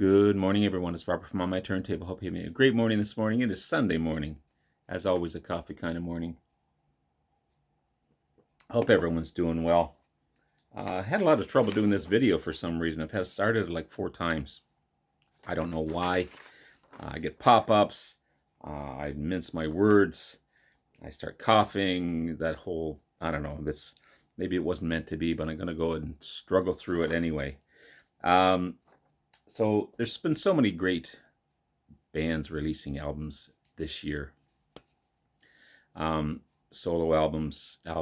Good morning, everyone. It's Robert from On My Turntable. Hope you're having a great morning this morning. It is Sunday morning. As always, a coffee kind of morning. Hope everyone's doing well. I had a lot of trouble doing this video for some reason. I've had started it like 4 times. I don't know why. I get pop-ups. I mince my words. I start coughing. That whole, I don't know. Maybe it wasn't meant to be, but I'm going to go and struggle through it anyway. So there's been so many great bands releasing albums this year. Solo albums. I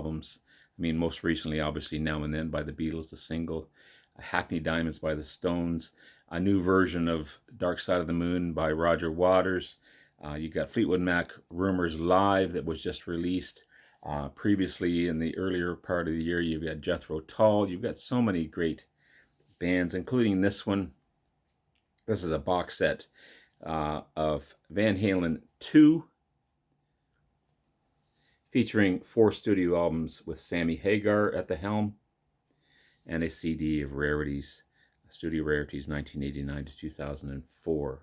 mean, most recently, obviously, Now and Then by the Beatles, the single. Hackney Diamonds by the Stones. A new version of Dark Side of the Moon by Roger Waters. You got Fleetwood Mac Rumors Live that was just released. Previously, in the earlier part of the year, you've got Jethro Tull. You've got so many great bands, including this one. This is a box set of Van Halen 2, featuring 4 studio albums with Sammy Hagar at the helm, and a CD of Rarities, Studio Rarities 1989 to 2004.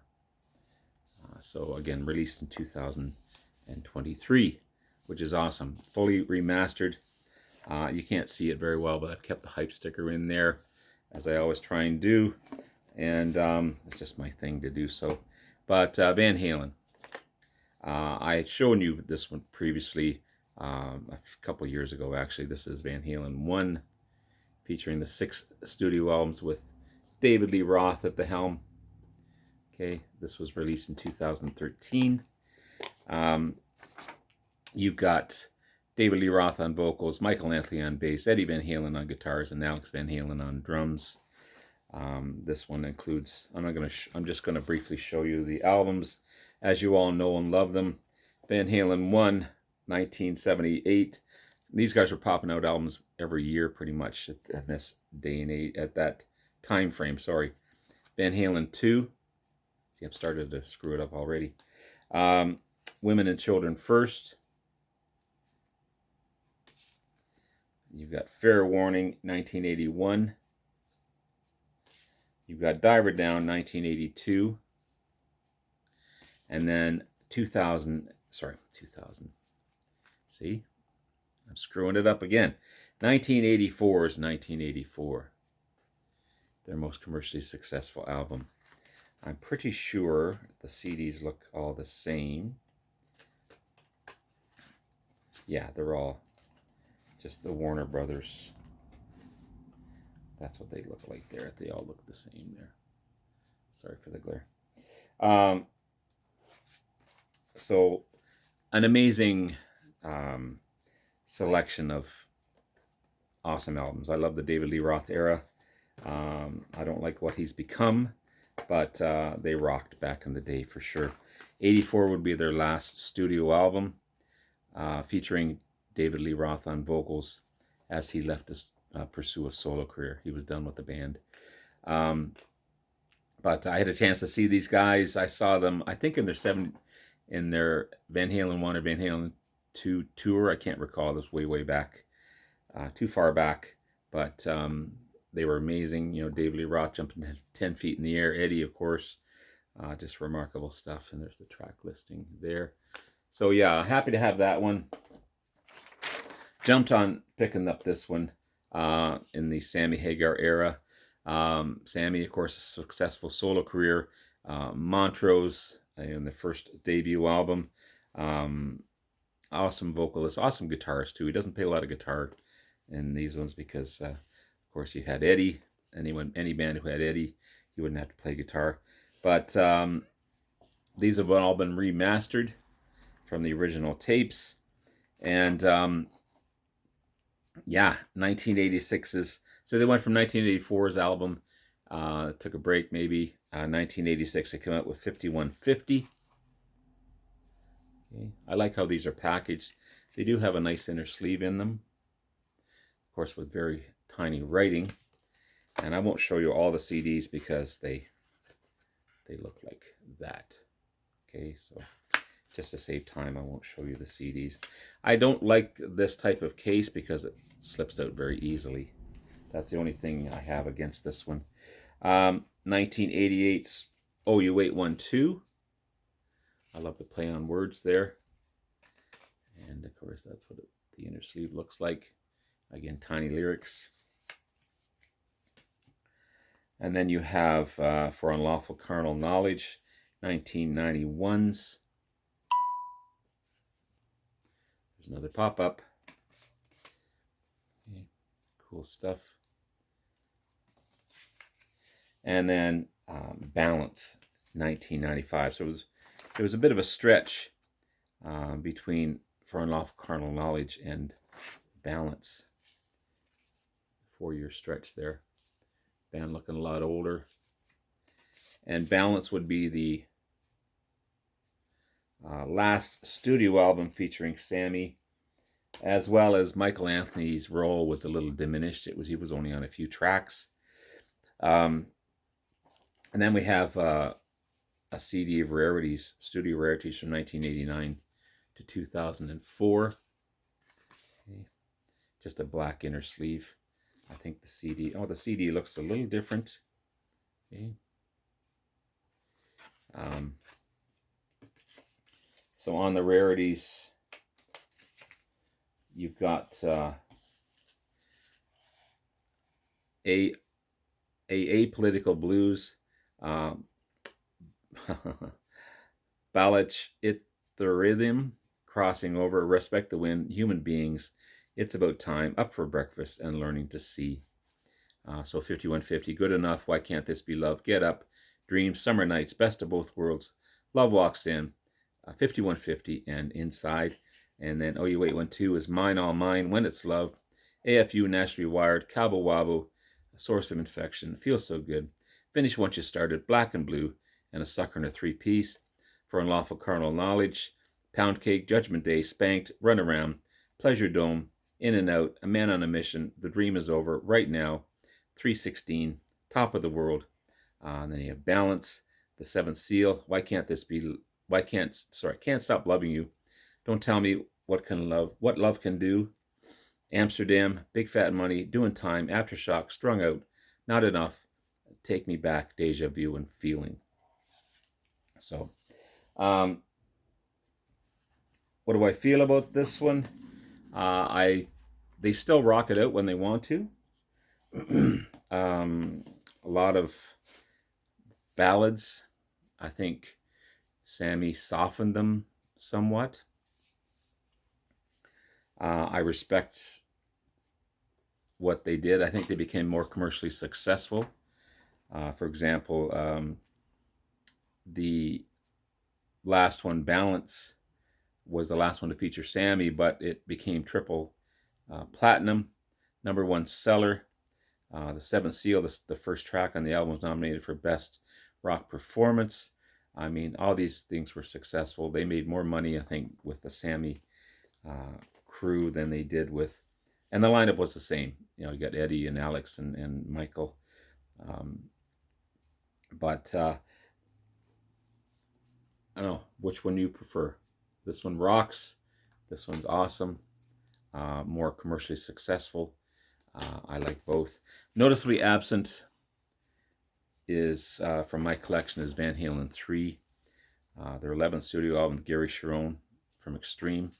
So again, released in 2023, which is awesome. Fully remastered. You can't see it very well, but I've kept the hype sticker in there, as I always try and do. And it's just my thing to do so. But Van Halen. I had shown you this one previously a couple years ago, actually. This is Van Halen 1, featuring the 6 studio albums with David Lee Roth at the helm. Okay, this was released in 2013. You've got David Lee Roth on vocals, Michael Anthony on bass, Eddie Van Halen on guitars, and Alex Van Halen on drums. This one includes, I'm just going to briefly show you the albums as you all know and love them. Van Halen 1, 1978. These guys were popping out albums every year pretty much at this day and age, at that time frame, sorry. Van Halen 2. See, I've started to screw it up already. Women and Children First. You've got Fair Warning, 1981. You've got Diver Down, 1982. And then 2000. See? I'm screwing it up again. 1984 is 1984. Their most commercially successful album. I'm pretty sure the CDs look all the same. Yeah, they're all just the Warner Brothers. That's what they look like there. They all look the same there. Sorry for the glare. So, an amazing selection of awesome albums. I love the David Lee Roth era. I don't like what he's become, but they rocked back in the day for sure. 84 would be their last studio album, featuring David Lee Roth on vocals as he left to pursue a solo career. He was done with the band. But I had a chance to see these guys. I saw them, I think, in their Van Halen 1 or Van Halen 2 tour. I can't recall. This way back, too far back. But they were amazing. You know, David Lee Roth jumping 10 feet in the air. Eddie, of course, just remarkable stuff. And there's the track listing there. So yeah, happy to have that one. Jumped on picking up this one in the Sammy Hagar era. Sammy, of course, a successful solo career. Montrose in the first debut album. Awesome vocalist, awesome guitarist too. He doesn't play a lot of guitar in these ones because, of course, you had Eddie. Any band who had Eddie, he wouldn't have to play guitar. But these have all been remastered from the original tapes. And yeah, 1986 so they went from 1984's album, took a break maybe. 1986 they came out with 5150. Okay. I like how these are packaged. They do have a nice inner sleeve in them, of course, with very tiny writing. And I won't show you all the CDs because they look like that. Okay, so just to save time, I won't show you the CDs. I don't like this type of case because it slips out very easily. That's the only thing I have against this one. 1988's Oh You Wait 1-2. I love the play on words there. And of course, that's what the inner sleeve looks like. Again, tiny lyrics. And then you have For Unlawful Carnal Knowledge, 1991's. There's another pop-up. Okay, cool stuff. And then Balance, 1995. So it was a bit of a stretch between For Unlawful Carnal Knowledge and Balance. 4-year stretch there. Band looking a lot older. And Balance would be the last studio album featuring Sammy, as well as Michael Anthony's role was a little diminished. He was only on a few tracks. And then we have a CD of rarities, studio rarities from 1989 to 2004. Okay. Just a black inner sleeve. I think the CD looks a little different. Okay. So on the rarities, you've got Apolitical Blues, Balach It the Rhythm, Crossing Over, Respect the Wind, Human Beings, It's About Time, Up for Breakfast, and Learning to See. So 5150, Good Enough, Why Can't This Be Love, Get Up, Dreams, Summer Nights, Best of Both Worlds, Love Walks In, 5150, and Inside. And then Oh You Wait 1-2 is Mine All Mine, When It's Love, AFU, Naturally Wired, Cabo Wabo, Source of Infection, Feels So Good, Finish Once You Started, Black and Blue, and A Sucker and a Three-Piece. For Unlawful Carnal Knowledge, Pound Cake, Judgment Day, Spanked, Run Around, Pleasure Dome, In and Out, A Man on a Mission, The Dream Is Over, Right Now, 316, Top of the World. And then you have Balance, The Seventh Seal, Can't Stop Loving You, Don't Tell Me What Love Can Do, Amsterdam, Big Fat Money, Doing Time, Aftershock, Strung Out, Not Enough, Take Me Back, Deja Vu, and Feeling. So, what do I feel about this one? They still rock it out when they want to. A lot of ballads. I think Sammy softened them somewhat. I respect what they did. I think they became more commercially successful. For example, the last one, Balance, was the last one to feature Sammy, but it became triple platinum, #1 seller. The Seventh Seal, the first track on the album, was nominated for Best Rock Performance. I mean, all these things were successful. They made more money, I think, with the Sammy crew than they did with, and the lineup was the same. You know, you got Eddie and Alex and Michael. But I don't know, which one do you prefer? This one rocks. This one's awesome. More commercially successful. I like both. Noticeably absent is, from my collection, is Van Halen 3. Their 11th studio album, Gary Sharon from Extreme.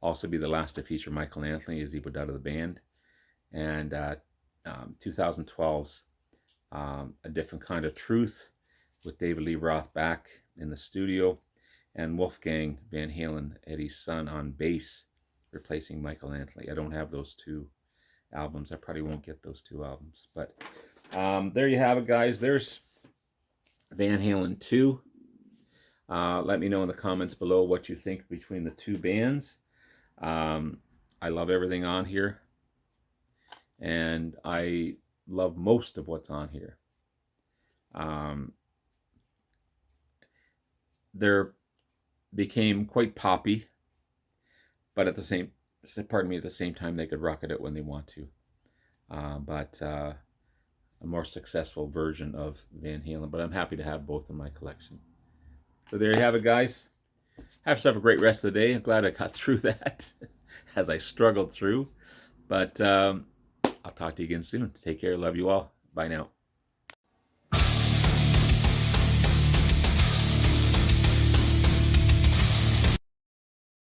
Also be the last to feature Michael Anthony as he put out of the band. And 2012's A Different Kind of Truth with David Lee Roth back in the studio. And Wolfgang Van Halen, Eddie's son, on bass, replacing Michael Anthony. I don't have those two albums. I probably won't get those two albums. But there you have it, guys. There's Van Halen 2. Let me know in the comments below what you think between the two bands. I love everything on here. And I love most of what's on here. They're became quite poppy, but at the same time, they could rock it out when they want to. But a more successful version of Van Halen. But I'm happy to have both in my collection. So there you have it, guys. Have yourself a great rest of the day. I'm glad I got through that as I struggled through. But I'll talk to you again soon. Take care. Love you all. Bye now.